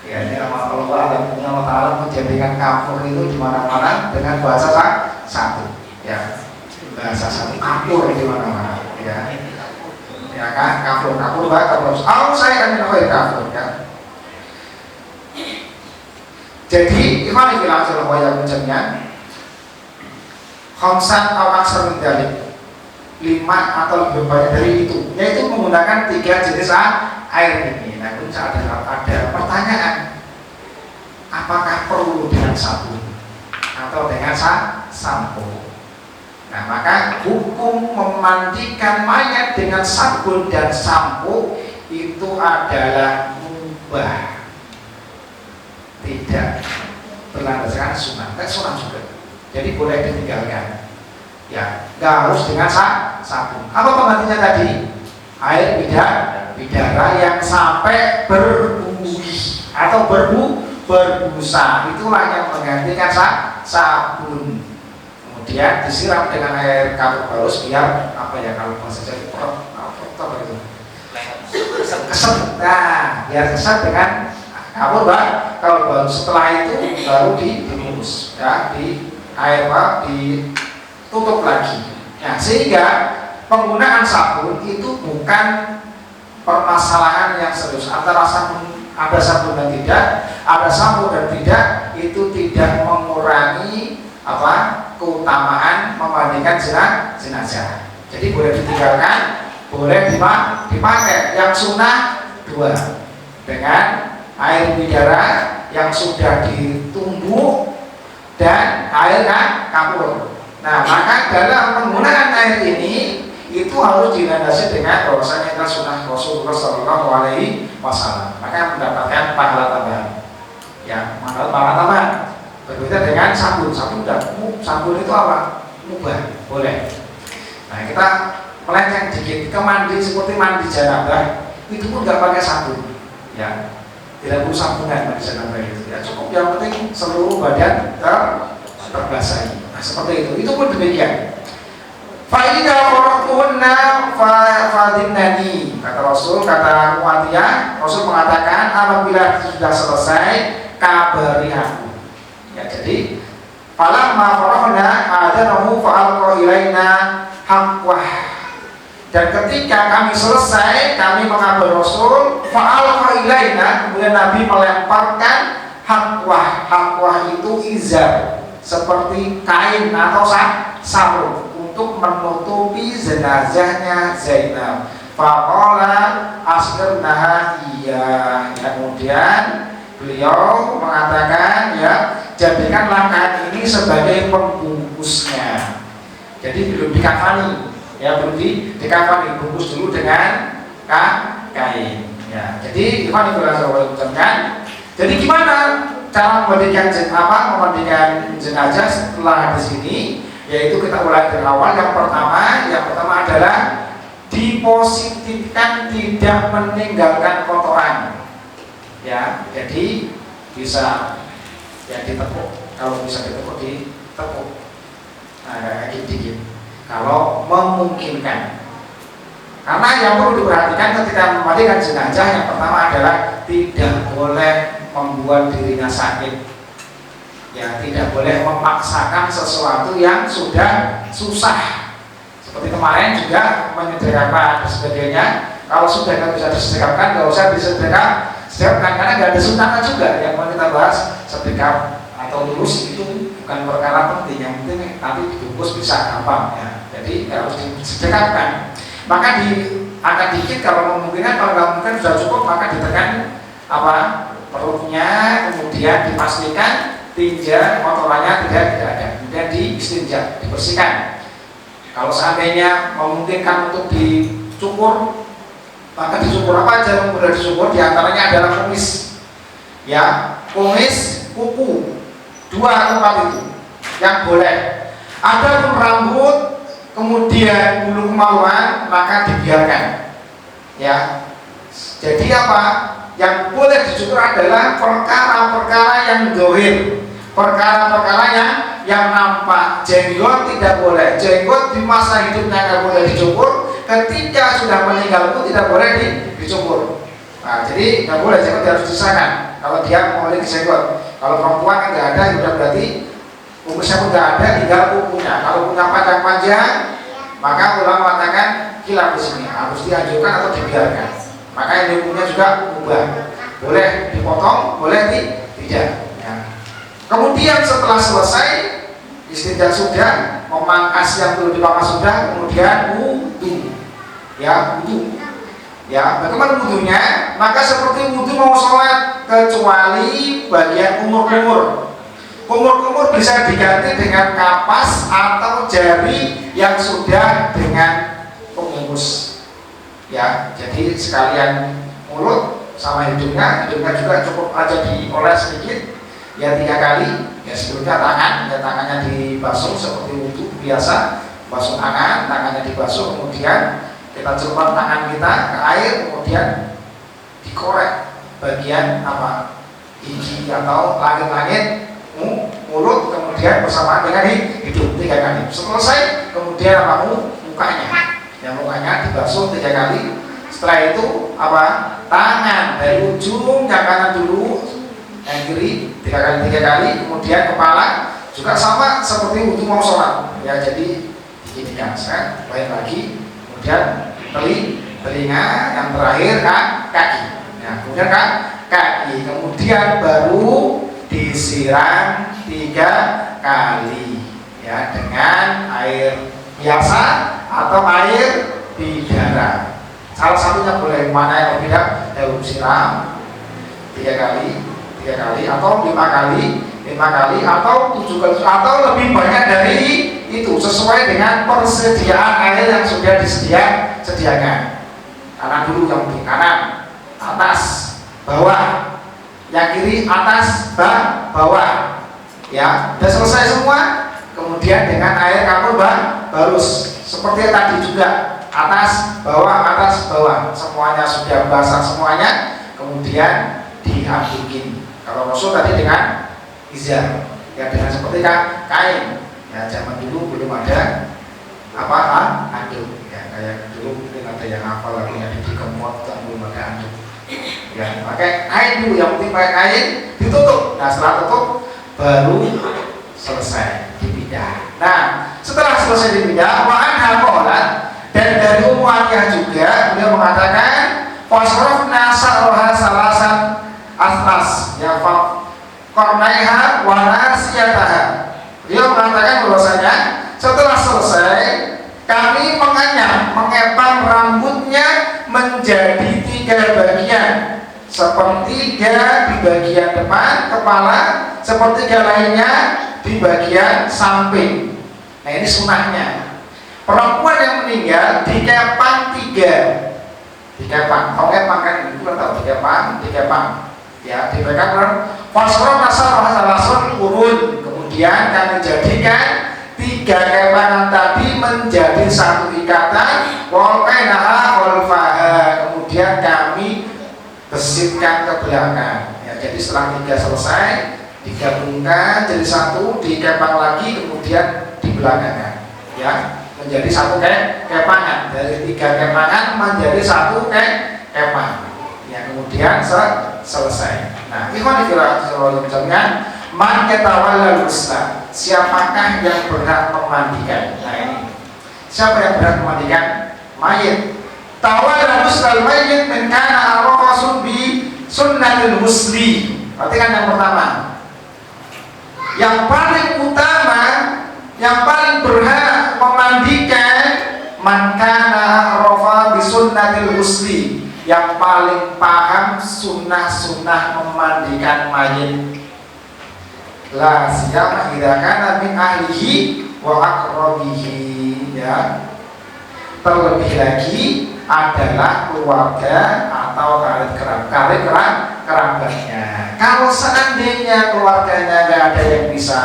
Ya, ini Allah Ta'ala menjadikan kapur itu di mana-mana dengan bahasa satu. Ya, bahasa satu kapur di mana-mana. Ya, ya kan kapur bahkan saya akan menolak kapur kan. Jadi ikhwan fillah yang mencernya khamsan atau aksar min dzalik, 5 atau lebih banyak dari itu, yaitu menggunakan 3 jenis air ini. Nah, itu ada pertanyaan, apakah perlu dengan sabun atau dengan sampo? Nah, maka hukum memandikan mayat dengan sabun dan sampo itu adalah mubah, tidak berlandaskan sunnah, sunnah juga. Jadi boleh ditinggalkan. Ya, nggak harus dengan sabun. Apa penggantinya tadi? Air bidara yang sampai berbuih atau berbusa, itulah yang menggantikan sabun. Kemudian disiram dengan air kapur barus biar apa ya, kalau bahasa Jawa apa itu? Keset. Nah, biar keset dengan kapur kalau baru setelah itu baru dibungkus ya, di air ditutup lagi. Nah, sehingga penggunaan sabun itu bukan permasalahan yang serius. Antara sabun, ada sabun dan tidak, ada sabun dan tidak, itu tidak mengurangi keutamaan memandikan jenazah. Jadi boleh ditinggalkan, boleh dipakai. Yang sunnah 2 dengan air bidara yang sudah ditumbuk dan air kapur. Nah, maka dalam penggunaan air ini itu harus dilandasi dengan bahwasanya adalah sunnah Rasulullah SAW. Maka mendapatkan pahala tambahan. Ya, pahala tambahan. Berbeda dengan sabun. Sabun itu apa? Mubah, boleh. Nah, kita melenceng dikit ke mandi seperti mandi janabah, itu pun nggak pakai sabun. Ya, tidak perlu sabunan mandi janabah itu. Ya, cukup yang penting seluruh badan terbasahi. Nah, seperti itu pun demikian. Fa'idha qara'tunna fa'adinnani, kata Rasul, kata Mu'atiyah. Rasul mengatakan apabila sudah selesai kabari aku. Ya, jadi falamma farahna adanahu fa'alqa ilaina haqwah. Dan ketika kami selesai, kami mengabari Rasul, fa'alqa ilaina, kemudian Nabi melemparkan haqwah. Haqwah itu izar, seperti kain atau sarung untuk menutupi jenazahnya Zainab. Faqala asghirnaha iya. Kemudian beliau mengatakan, ya, jadikanlah kain ini sebagai pembungkusnya. Jadi belum dikafani, ya, belum dikafani, bungkus dulu dengan kain. Ya, jadi jadi gimana cara memandikan jenazah setelah di sini? Yaitu kita mulai dari awal. Yang pertama adalah dipositifkan, tidak meninggalkan kotoran. Ya, jadi bisa ya ditekuk, kalau bisa ditekuk, nah, dikit kalau memungkinkan. Karena yang perlu diperhatikan ketika memandikan jenazah, yang pertama adalah tidak boleh membuat dirinya sakit. Ya, tidak boleh memaksakan sesuatu yang sudah susah. Seperti kemarin juga menyediakan dan sebagainya. Kalau sudah nggak bisa disedekapkan, nggak usah disedekapkan, karena nggak ada sunnahnya juga. Yang mau kita bahas, sedekap atau lurus itu bukan perkara penting. Yang penting nanti dibungkus bisa gampang, ya. Jadi harus disedekapkan. Maka diangkat dikit kalau memungkinkan. Kalau nggak mungkin sudah cukup, maka ditekan perutnya, kemudian dipastikan tinja kotorannya tidak ada, kemudian diistinja, dibersihkan. Kalau seandainya memungkinkan untuk dicukur, maka dicukur apa aja yang boleh dicukur. Diantaranya adalah kumis, ya, kumis, kuku, 2 atau 4 itu yang boleh. Ada pun rambut, kemudian bulu kemaluan, maka dibiarkan. Ya, jadi apa? Yang boleh dicukur adalah perkara-perkara yang dohir, perkara-perkara yang nampak. Jenggot tidak boleh, jenggot di masa hidupnya nggak boleh dicukur, ketika sudah meninggal pun tidak boleh dicukur. Nah, jadi nggak boleh, jenggot harus disisahkan. Kalau dia mau dijenggot, kalau perempuan kan nggak ada, sudah berarti kumisnya pun nggak ada, tinggal kukunya. Kalau punya panjang-panjang, maka ulama mengatakan khilaf di sini, harus dianjurkan atau dibiarkan. Maka yang hukumnya juga ubah, boleh dipotong, boleh tidak. Ya. Kemudian setelah selesai istinja sudah, memangkas yang perlu dipangkas sudah, kemudian wudu, ya wudu. Ya, bagaimana wudunya? Maka seperti wudu mau sholat, kecuali bagian kumur-kumur. Kumur-kumur bisa diganti dengan kapas atau jari yang sudah dengan pembungkus. Ya, jadi sekalian mulut sama hidungnya juga cukup aja dioles sedikit, ya 3 kali. Ya sebelumnya tangan, ya tangannya dibasuh seperti wudu biasa, basuh tangan, tangannya dibasuh, kemudian kita celupkan tangan kita ke air, kemudian dikorek bagian apa gigi atau langit-langit mulut, kemudian bersamaan dengan hidung 3 kali. Selesai, kemudian apa mukanya, ya mukanya dibasuh 3 kali. Setelah itu apa tangan dari ujung yang kanan dulu, yang kiri 3 kali, kemudian kepala juga sama seperti wudu mau sholat. Ya jadi diginikan, saya lain lagi. Kemudian telinga, yang terakhir kan kaki. Ya, kemudian kan kaki, kemudian baru disiram 3 kali, ya dengan air biasa atau air bidara. Salah satunya boleh, mana yang berbeda, daun siram 3 kali atau 5 kali atau 7 kali atau lebih banyak dari itu sesuai dengan persediaan air yang sudah disediakan. Kanan dulu, yang di kanan atas bawah, yang kiri atas bawah, ya sudah selesai semua. Kemudian dengan air kapur barus seperti tadi juga, atas bawah semuanya sudah basah semuanya, kemudian dihabikin. Kalau Rasul tadi dengan izar, ya dengan seperti kain. Ya zaman dulu belum ada apa anduk, ya kayak dulu mungkin ada yang hafal lagi yang di kemot kan belum ada anduk. Ya pakai kain dulu, yang penting pakai kain ditutup. Nah setelah tutup baru selesai dipindah. Nah setelah selesai dipindah, wa'an hakolat, dan dari Umayyah juga beliau mengatakan fasrofna sa'roha salasan aslas, ya kornaiha wanasiyataha. Dia mengatakan bahwasanya setelah selesai kami mengepang rambutnya menjadi 3 bagian, sepertiga di bagian depan kepala, sepertiga lainnya di bagian samping. Nah ini sunahnya. Perempuan yang meninggal dikepang 3. Dikepang, kalau kepang kan itu kan tahu dikepang. Ya, diberikan fasron nasar masalah urun. Kemudian kami jadikan 3 kepangan tadi menjadi 1 ikatan, walqainaha walfaha. Kemudian kami besitkan ke belakang. Ya, jadi setelah 3 selesai digabungkan jadi 1, dikepang lagi, kemudian di belakangnya. Ya, menjadi 1 kepangan. Dari 3 kepangan menjadi 1 kepang. Ya, kemudian selesai. Nah, ikhwan fillah dengan man yatawalla al-ghusla, siapakah yang berhak memandikan? Nah ini, siapa yang berhak memandikan mayit? Tawalla ghusla al-mayyit min kana arafasun bi sunnatil musli. Perhatikan yang pertama. Yang paling utama, yang paling berhak memandikan man kana arafa bi sunnatil musli, yang paling paham sunnah-sunnah memandikan mayit. La siyama idza kana min ahlihi wa aqrabihi, ya. Terlebih lagi adalah keluarga atau karib kerabatnya. Kalau seandainya keluarganya nggak ada yang bisa,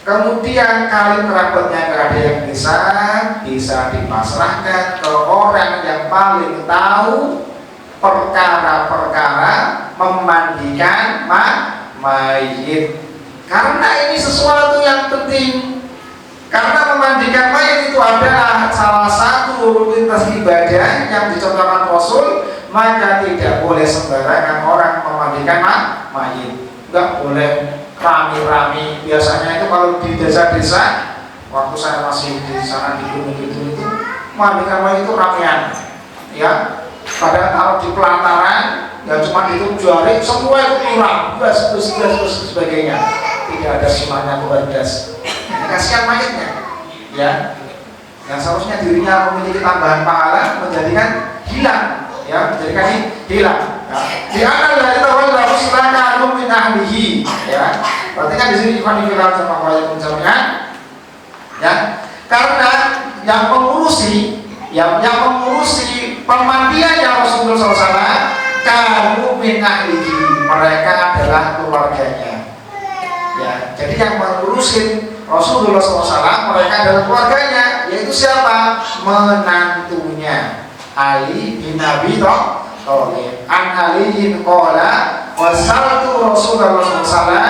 kemudian karib kerabatnya nggak ada yang bisa dipasrahkan ke orang yang paling tahu perkara-perkara memandikan mayit. Karena ini sesuatu yang penting. Karena memandikan mayit itu adalah salah satu satu rutinitas ibadah yang dicontohkan Rasul, maka tidak boleh sembarangan orang memandikan mayit. Enggak boleh rame-rame. Biasanya itu kalau di desa-desa, waktu saya masih di sana di gunung itu memandikan mayit itu ramean, ya. Pada taruh di pelataran, ya cuma itu jari, semua itu kurang, gas sebagainya. Tidak ada sunnahnya buat gas. Ini kasihan mayitnya, ya. Yang seharusnya dirinya memiliki tambahan pahala menjadikan hilang, ya, menjadikan hilang. Di anak dari tahun lalu silakan min ahlihi, ya. Berarti kan di sini bukan dibilang sama wajib penjaminan, ya. Karena yang mengurusi pemandian yang Rasulullah SAW, kamu min ahlihi, mereka adalah keluarganya, ya. Jadi yang mengurusin Rasulullah SAW mereka adalah keluarganya, yaitu siapa? Menantunya Ali bin Abi Thalib. An Ali bin qala wasaltu Rasulullah SAW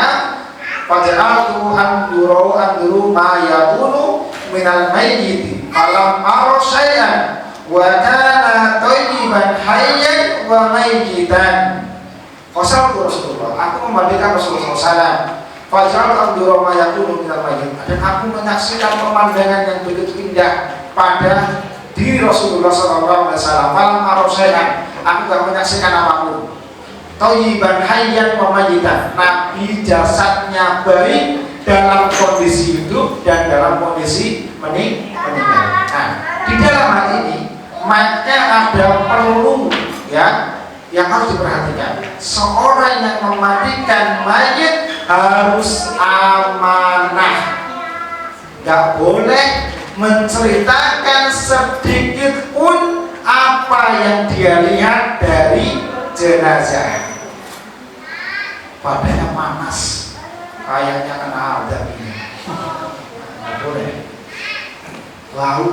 faj'altu anduru ma yakunu minal mayyit falam ara syai'an wa kana thayyiban hayyan wa mayyitan. Wasaltu Rasulullah, aku memandikan Rasulullah SAW. Fajal anduru ma yakunu minal mayyit, dan aku menyaksikan pemandangan yang begitu indah pada diri Rasulullah SAW. Falam ara syai'an, aku gak menyaksikan apapun. Thayyiban hayyan wa mayyitan, Nabi jasadnya baik dalam kondisi hidup dan dalam kondisi meninggal. Nah, di dalam hal ini maka ada perlu, ya, yang harus diperhatikan. Seorang yang memandikan mayit harus amanah, gak boleh menceritakan sedikit pun apa yang dia lihat dari jenazah. Badannya panas, kayaknya kena adab ini, gak boleh. Lalu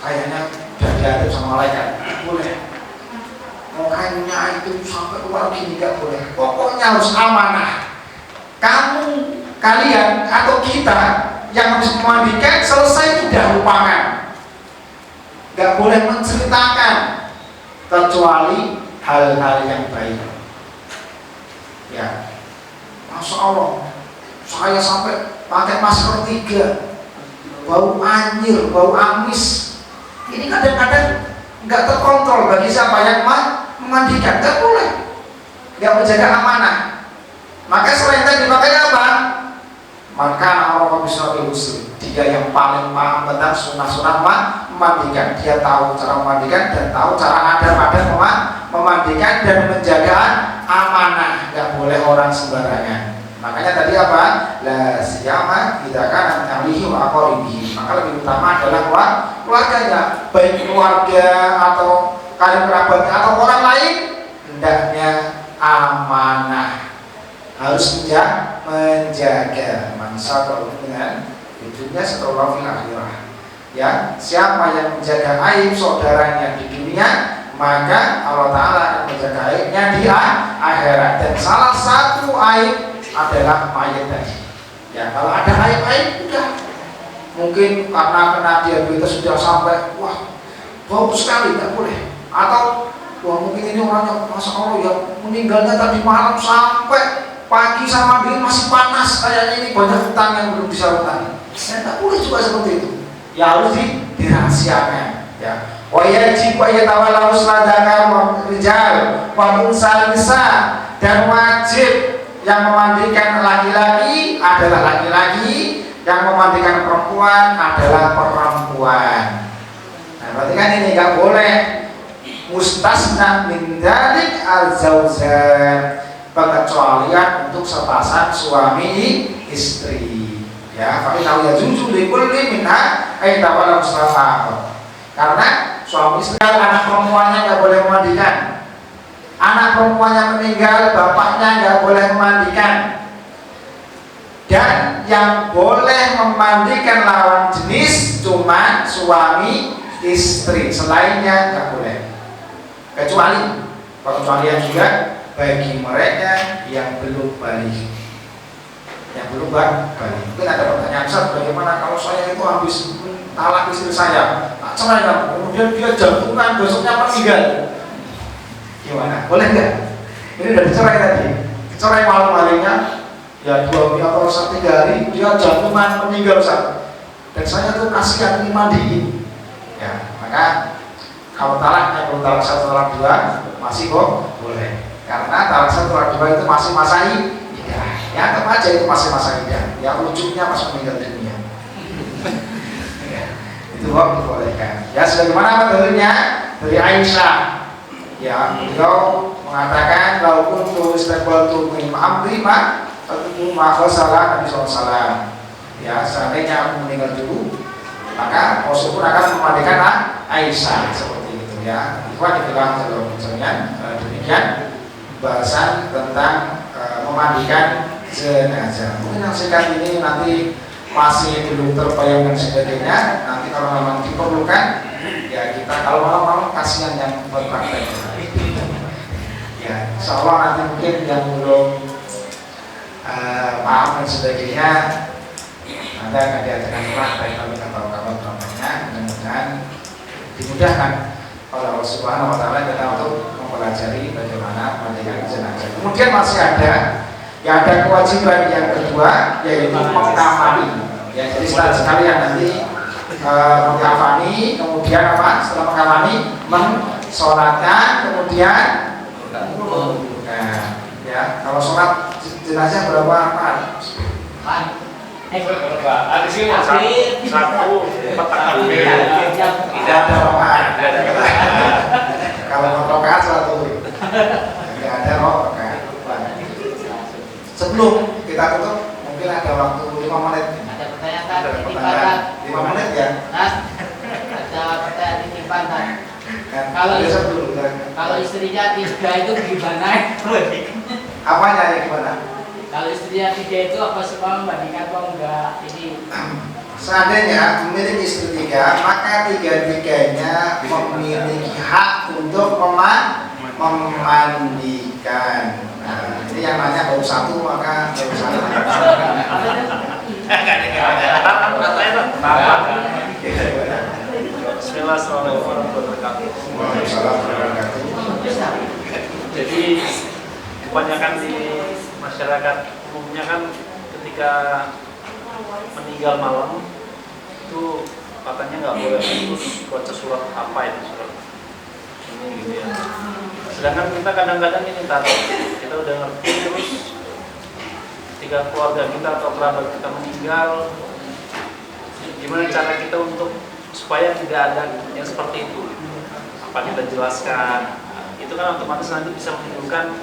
kayaknya udah diadab sama malaikat, gak boleh. Mukanya itu sampai keluar gini, gak boleh. Pokoknya harus amanah. Kalian atau kita yang harus memandikan, selesai sudah lupakan. Gak boleh menceritakan kecuali hal-hal yang baik. Ya, Masya Allah, saya sampai pakai masker 3, bau anjir, bau amis. Ini kadang-kadang nggak terkontrol bagi siapa yang memandikan. Nggak boleh, nggak menjaga amanah. Maka selain tadi dipakai apa? Maka orang bisa muslim, dia yang paling paham tentang sunnah-sunnah memandikan. Dia tahu cara memandikan dan tahu cara adab-adab memandikan dan menjaga amanah. Nggak boleh orang sembarangan. Makanya tadi apa? La siyama idza kana alihi wa aqaribihi. Maka lebih utama adalah keluarganya, baik keluarga atau karib kerabatnya atau orang lain, hendaknya amanah. Harus menjaga mansa dengan hidupnya setelah fil akhirah. Ya, siapa yang menjaga aib saudaranya di dunia, maka Allah Ta'ala akan menjaga aibnya di akhirat. Dan salah satu aib adalah mayat tadi. Ya, kalau ada aib-aib, udah. Mungkin karena kena diabetes sudah sampai, wah, bau sekali, nggak boleh. Atau, wah, mungkin ini orangnya, Masya Allah, yang meninggalnya tadi malam sampai pagi sama dia masih panas, kayaknya ini banyak hutang yang belum disalurkan. Ya, tak boleh juga seperti itu. Ya harus dirahasiakan. Ya. Wa yajib wa yatawalla musladaka wa rijal wa unsa nisa, dan wajib yang memandikan laki-laki adalah laki-laki, yang memandikan perempuan adalah perempuan. Nah, berarti kan ini nggak boleh mustasna min dzalik al-zaujat, pengecualian untuk sepasang suami istri. Ya, tapi tahu ya jujur likulli minha aitawala mustafa. Karena suami istri anak perempuannya nggak boleh memandikan. Anak perempuannya meninggal, bapaknya nggak boleh memandikan. Dan yang boleh memandikan lawan jenis cuma suami istri, selainnya nggak boleh. Kecuali pengecualian juga bagi mereka yang belum balik, yang belum balik. Mungkin ada pertanyaan, Ustaz, bagaimana kalau saya itu habis talak istri saya? Nah, cerai kamu, kemudian dia jantungan, besoknya meninggal. Gimana? Boleh nggak? Ini udah dicerai tadi, dicerai malam-malamnya, ya 2 atau 3 hari dia jantungan meninggal Ustaz. Dan saya tuh kasihan ini mandiin. Ya, maka kalau talaknya belum talak 1 talak 2 masih kok boleh. Karena talak 1 talak 2 itu masih masa idah. Ya, tetap aja itu masih masa idah. Ya ujungnya masih meninggal dunia. Ya, itu kok dibolehkan. Ya, sebagaimana dalilnya dari Aisyah. Ya, beliau mengatakan walaupun tulis tebal tu min amri ma tentu maka salah Nabi SAW. Ya, seandainya aku meninggal dulu, maka Rasul pun akan memandikan Aisyah seperti itu ya. Itu dibilang dalam perjanjian demikian bahasan tentang memandikan jenazah. Mungkin yang singkat ini nanti masih belum terbayang dan sebagainya. Nanti kalau memang diperlukan, ya kita kalau malam-malam kasihan yang berpraktek. Ya, insya Allah nanti mungkin yang belum paham dan sebagainya nanti akan diadakan praktek tapi atau kabar-kabarnya, mudah-mudahan dimudahkan oleh Allah Subhanahu Wa Taala kita untuk mempelajari bagaimana memandikan jenazah. Kemudian masih ada kewajiban yang kedua yaitu mengkafani. Ya, jadi setelah sekalian nanti mengkafani, kemudian apa? Setelah mengkafani, mensolatkan, kemudian ya kalau sholat jenazah berapa rakaat? Ada sih satu petang Tidak ada rakaat. Kalau rakaat 1. Tidak ada rakaat. Sebelum kita tutup mungkin ada waktu 5 menit. Ada pertanyaan 5 menit ya. Ada pertanyaan titipan kan. Kalau istrinya 3 itu gimana? Apanya ya gimana? Kalau istrinya 3 itu apa semua membandingkan atau enggak? Ini seandainya memiliki istri 3, maka 3-tiganya memiliki hak untuk memandikan. Nah, ini yang nanya baru 1 maka baru 1. Bismillahirrahmanirrahim warahmatullahi wabarakatuh. Jadi kebanyakan di masyarakat umumnya kan ketika meninggal malam itu katanya nggak boleh terus baca surat apa itu surat ini gitu ya. Sedangkan kita kadang-kadang ini tahu kita udah ngerti terus ketika keluarga kita atau kerabat kita meninggal, gimana cara kita untuk supaya tidak ada yang seperti itu, apa kita jelaskan, itu kan otomatis nanti bisa menimbulkan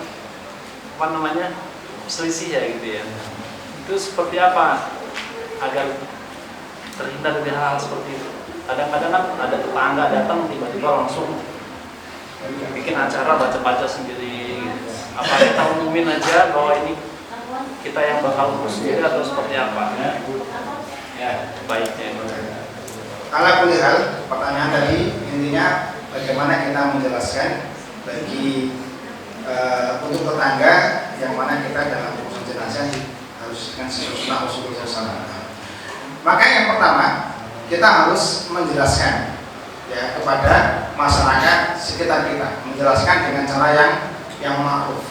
apa namanya selisih ya gitu ya. Itu seperti apa agar terhindar dari hal seperti itu. Kadang-kadang kan ada tetangga datang tiba-tiba langsung bikin acara baca-baca sendiri gitu. Apa kita umumin aja bahwa ini kita yang bakal urus sendiri atau seperti apa ya baiknya. Ala kulli hal, pertanyaan tadi intinya bagaimana kita menjelaskan bagi untuk tetangga yang mana kita dalam urusan jenazah harus dengan sunnah Rasulullah SAW. Maka yang pertama kita harus menjelaskan ya kepada masyarakat sekitar kita, menjelaskan dengan cara yang ma'ruf.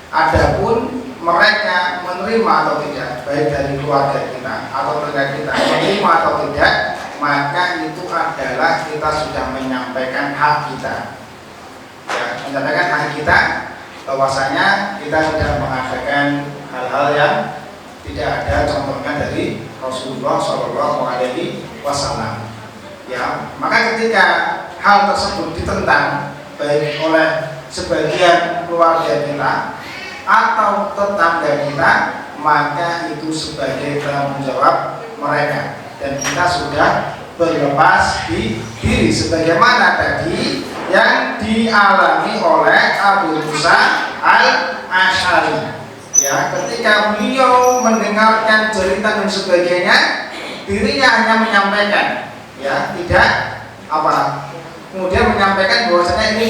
Adapun mereka menerima atau tidak, baik dari keluarga kita atau tetangga kita menerima atau tidak, maka itu adalah kita sudah menyampaikan hak kita. Ya, menyampaikan hak kita bahwasanya kita tidak mengadakan hal-hal yang tidak ada contohnya dari Rasulullah SAW. Ya, maka ketika hal tersebut ditentang baik oleh sebagian keluarga kita atau tetangga kita, maka itu sebagai tanggung jawab mereka dan kita sudah berlepas diri sebagaimana tadi yang dialami oleh Abu Musa al-Asy'ari. Ya, ketika beliau mendengarkan cerita dan sebagainya, dirinya hanya menyampaikan, ya, tidak apa, kemudian menyampaikan bahwasanya ini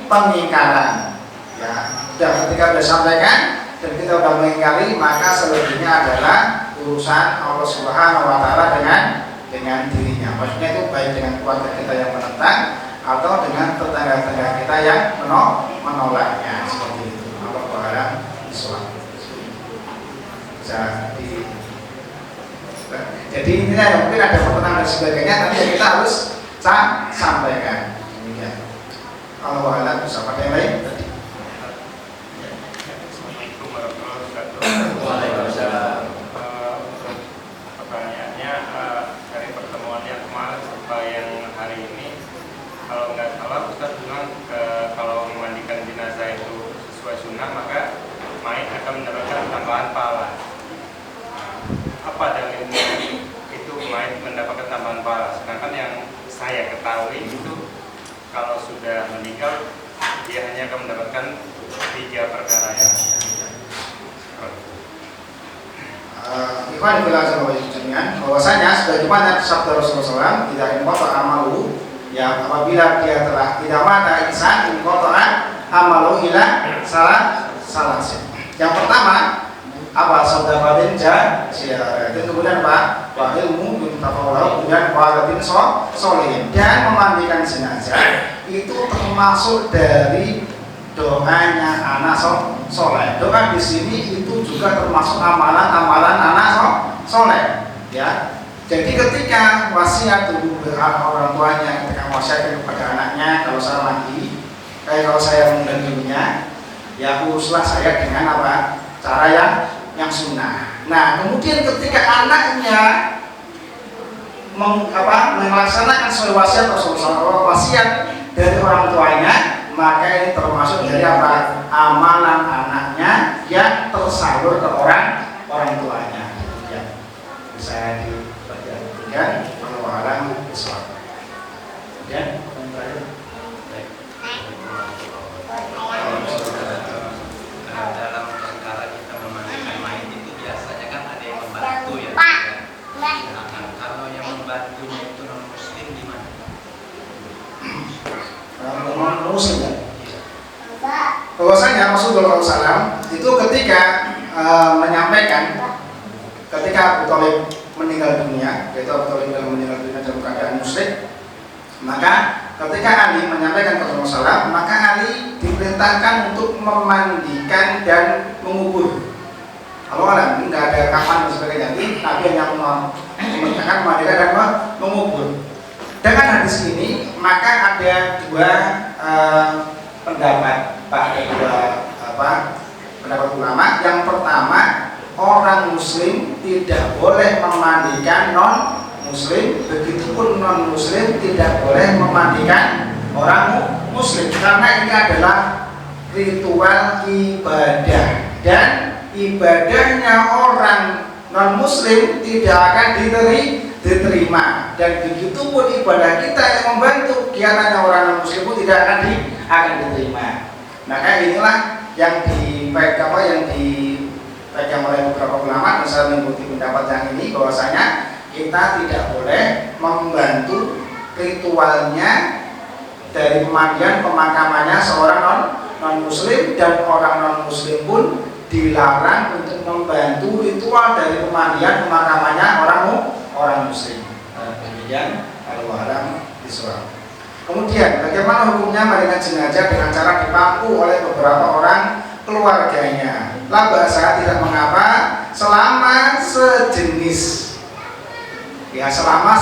pengingkaran. Ya, dan ketika sudah sampaikan dan kita sudah mengingkari, maka selebihnya adalah urusan Allah Subhanahu Wa Taala dengan dirinya. maksudnya itu baik dengan keluarga kita yang menentang atau dengan tetangga-tetangga kita yang menolaknya, seperti itu. Allah Ta'ala Islam. Jadi intinya ya, mungkin ada pertentangan dan sebagainya, tapi ya kita harus sampaikan. Demikian. Allah Ta'ala bisa pada yang lain tadi. Assalamualaikum warahmatullahi wabarakatuh. Waalaikumsalam. Pertanyaannya dari pertemuan yang kemarin sampai yang hari ini, kalau nggak salah Ustaz bilang kalau memandikan jenazah itu sesuai sunnah maka mayit akan mendapatkan tambahan pahala. Apa dalilnya itu mayit mendapatkan tambahan pahala? Sedangkan yang saya ketahui itu kalau sudah meninggal dia hanya akan mendapatkan 3 perkara yang Ikhwan bilang sama jami'an bahwasanya sebagaimana sabda Rasulullah SAW, tidak inqata amalu, ya apabila dia telah tidak mata insan inqata amalu ila salah. Yang pertama apa sabda Fadil itu kemudian apa? Wa ilmu yuntafa'ulahu, kemudian wa'alatin sholihin. Dan memandikan jenazah itu termasuk dari doanya anak soleh. Doa di sini itu juga termasuk amalan-amalan anak soleh. Ya. Jadi ketika wasiat dulu orang tuanya, ketika wasiat kepada anaknya, kalau saya mati, kalau saya meninggal dunia, ya uruslah saya dengan apa? Cara yang sunnah. Nah, kemudian ketika anaknya melaksanakan sesuai wasiat Rasulullah, wasiat dari orang tuanya, maka ini termasuk dari apa? Amalan anaknya yang tersalur ke orang tuanya. Ya. Bisa diperhatikan kalau orang Islam. Ya, dalam perkara kita memandikan mayit itu biasanya kan ada yang membantu ya. Nah, kalau yang membantunya itu non muslim gimana? Muslim ya. Bahwasanya Rasulullah SAW itu ketika menyampaikan ketika Abu Thalib meninggal dunia, yaitu Abu Thalib meninggal dunia dalam keadaan musyrik, maka ketika Ali menyampaikan kepada Rasulullah, maka Ali diperintahkan untuk memandikan dan mengubur. Kalau alam ini nggak ada kapan dan sebagainya, Nabi hanya memerintahkan memandikan dan mengubur. Dengan hadis ini maka ada dua pendapat, pendapat ulama. Yang pertama, orang muslim tidak boleh memandikan non muslim, begitupun non muslim tidak boleh memandikan orang muslim, karena ini adalah ritual ibadah dan ibadahnya orang non muslim tidak akan diterima, dan begitupun ibadah kita yang membantu kegiatannya orang non muslim pun tidak akan diterima. Maka inilah yang dipegang oleh beberapa ulama, misalnya mengikuti pendapat yang ini, bahwasanya kita tidak boleh membantu ritualnya dari pemandian pemakamannya seorang non muslim, dan orang non muslim pun dilarang untuk membantu ritual dari pemandian pemakamannya orang muslim. Demikian al-walam bisawab. Kemudian bagaimana hukumnya mandikan jenazah dengan cara dipangku oleh beberapa orang keluarganya? La ba'sa, tidak mengapa selama sejenis. Ya, selama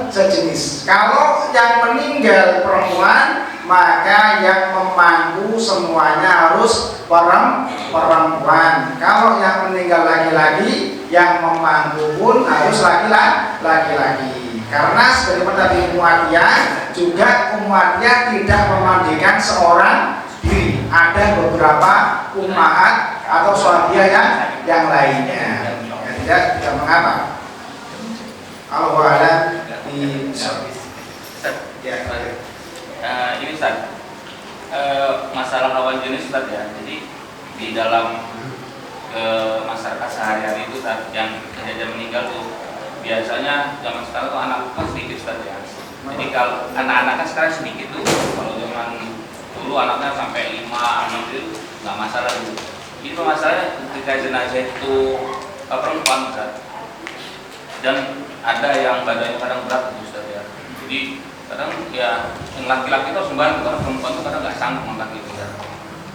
sejenis. Kalau yang meninggal perempuan, maka yang memangku semuanya harus perempuan. Kalau yang meninggal laki-laki, yang memangku pun harus laki-laki. Karena sebagaimana tadi Mu'adiyah, juga Mu'adiyah tidak memandikan seorang diri. Ada beberapa ummahat atau sahabiah yang lainnya. Tidak mengapa. Kalau ada di Ini Ustaz, masalah lawan jenis Ustaz ya. Jadi di dalam masyarakat sehari-hari itu Ustaz, yang kejadian meninggal tuh biasanya zaman sekarang tuh anak kan sedikit Ustaz ya. Jadi kalau anak-anak kan sekarang sedikit tuh, kalau zaman dulu anaknya sampai 5, 6 itu nggak masalah dulu. Itu masalahnya ketika jenazah itu perempuan Ustaz, dan ada yang badannya kadang berat Ustaz ya. Jadi kadang ya yang laki-laki itu harus membantu, karena perempuan itu kadang nggak sanggup mengangkat itu kan.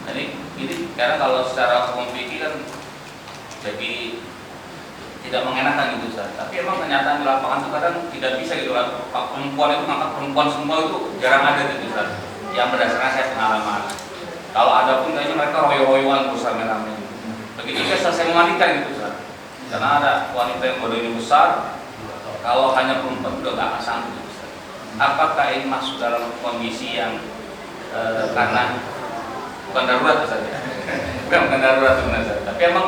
Jadi ini karena kalau secara hukum fikih kan jadi tidak mengenakan gitu Ustaz. Tapi emang kenyataan di lapangan itu kadang tidak bisa gitu kan. Perempuan itu ngangkat perempuan semua itu jarang ada gitu Ustaz. Yang berdasarkan saya pengalaman. Kalau ada pun kayaknya mereka royo-royoan berusaha rame-rame. Begitu saya selesai memandikan gitu Ustaz. Karena ada wanita yang badannya besar, kalau hanya perempuan udah gak akan sanggup gitu Ustaz. Apakah ini masuk dalam kondisi yang karena bukan darurat Ustaz ya? Bukan darurat sebenarnya. Tapi emang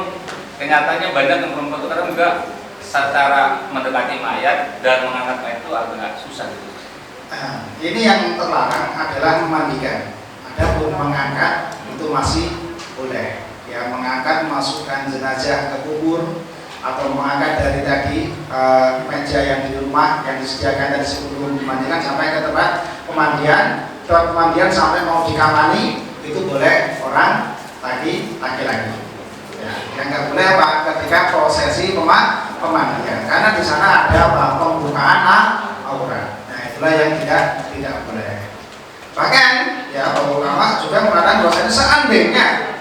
kenyataannya banyak yang perempuan itu kadang juga secara mendekati mayat dan mengangkat mayat itu agak susah gitu. Ini yang terlarang adalah memandikan. Adapun mengangkat itu masih boleh. Ya, mengangkat masukkan jenazah ke kubur atau mengangkat dari tadi meja yang di rumah yang disediakan dari sebelum dimandikan sampai ke tempat pemandian. Tempat pemandian sampai mau dikafani itu boleh orang tadi laki-laki. Ya, yang nggak boleh apa ketika prosesi pemandian, karena di sana ada pembukaan aurat. Nah, itulah yang tidak boleh. Bahkan ya para ulama juga mengatakan bahwa seandainya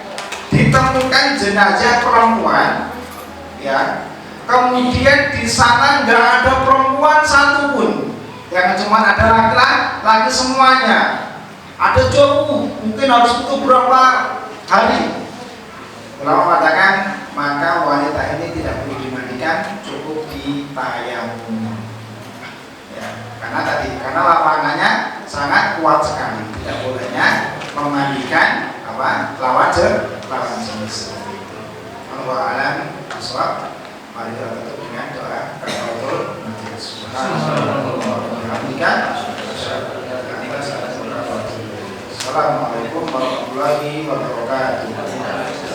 ditemukan jenazah perempuan, ya, kemudian di sana nggak ada perempuan satupun, yang cuma ada laki-laki semuanya, ada cowok, mungkin harus butuh berapa hari. Ulama mengatakan maka wanita ini tidak perlu dimandikan, cukup ditayamum. Ya, karena lapangannya sangat kuat sekali, tidak bolehnya memandikan lawan jenis. Allah alam aswab. Mari kita tutup dengan doa kafaratul majelis. Assalamualaikum warahmatullahi wabarakatuh.